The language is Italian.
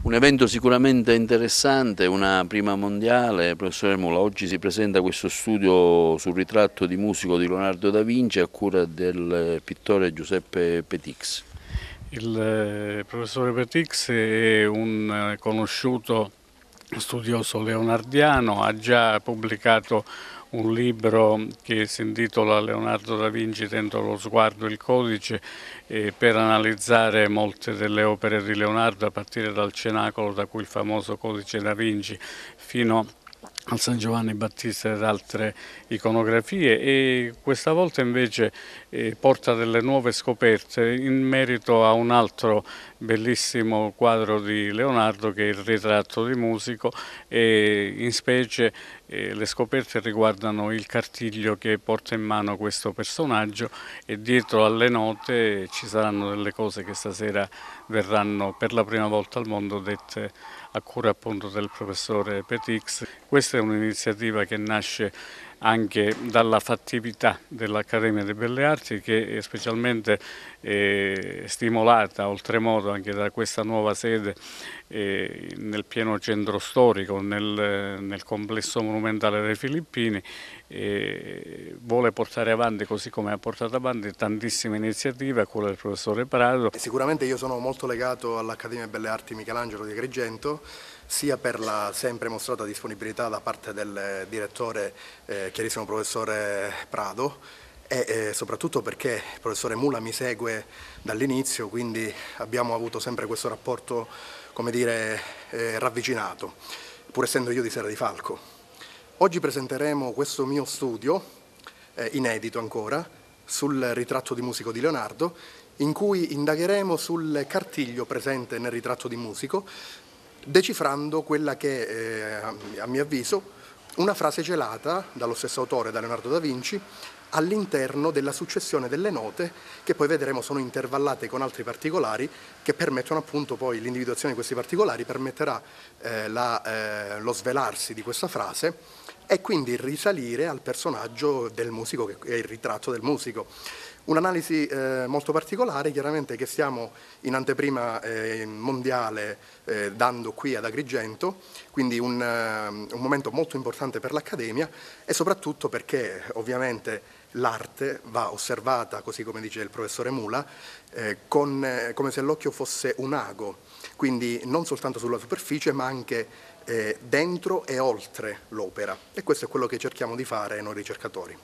Un evento sicuramente interessante, una prima mondiale. Professore Mula, oggi si presenta questo studio sul ritratto di musico di Leonardo da Vinci a cura del pittore Giuseppe Petix. Il professore Petix è un conosciuto studioso leonardiano, ha già pubblicato un libro che si intitola Leonardo da Vinci dentro lo sguardo il codice per analizzare molte delle opere di Leonardo a partire dal Cenacolo, da cui il famoso Codice da Vinci, fino al San Giovanni Battista ed altre iconografie, e questa volta invece porta delle nuove scoperte in merito a un altro bellissimo quadro di Leonardo che è il ritratto di musico, e in specie le scoperte riguardano il cartiglio che porta in mano questo personaggio, e dietro alle note ci saranno delle cose che stasera verranno per la prima volta al mondo dette a cura appunto del professore Petix. Questa è un'iniziativa che nasce anche dalla fattività dell'Accademia delle Belle Arti, che è specialmente stimolata oltremodo anche da questa nuova sede nel pieno centro storico, nel complesso monumentale dei Filippini. Vuole portare avanti, così come ha portato avanti tantissime iniziative a cura del professore Prado. Sicuramente io sono molto legato all'Accademia Belle Arti Michelangelo di Agrigento, sia per la sempre mostrata disponibilità da parte del direttore, chiarissimo professore Prado, e soprattutto perché il professore Mula mi segue dall'inizio, quindi abbiamo avuto sempre questo rapporto, come dire, ravvicinato, pur essendo io di Serra di Falco. Oggi presenteremo questo mio studio, inedito ancora, sul ritratto di musico di Leonardo, in cui indagheremo sul cartiglio presente nel ritratto di musico, decifrando quella che a mio avviso una frase celata dallo stesso autore, da Leonardo da Vinci, all'interno della successione delle note, che poi vedremo sono intervallate con altri particolari che permettono appunto poi l'individuazione di questi particolari, permetterà lo svelarsi di questa frase e quindi risalire al personaggio del musico, che è il ritratto del musico. Un'analisi molto particolare, chiaramente, che stiamo in anteprima mondiale dando qui ad Agrigento, quindi un momento molto importante per l'Accademia, e soprattutto perché ovviamente l'arte va osservata, così come dice il professore Mula, come se l'occhio fosse un ago, quindi non soltanto sulla superficie ma anche dentro e oltre l'opera, e questo è quello che cerchiamo di fare noi ricercatori.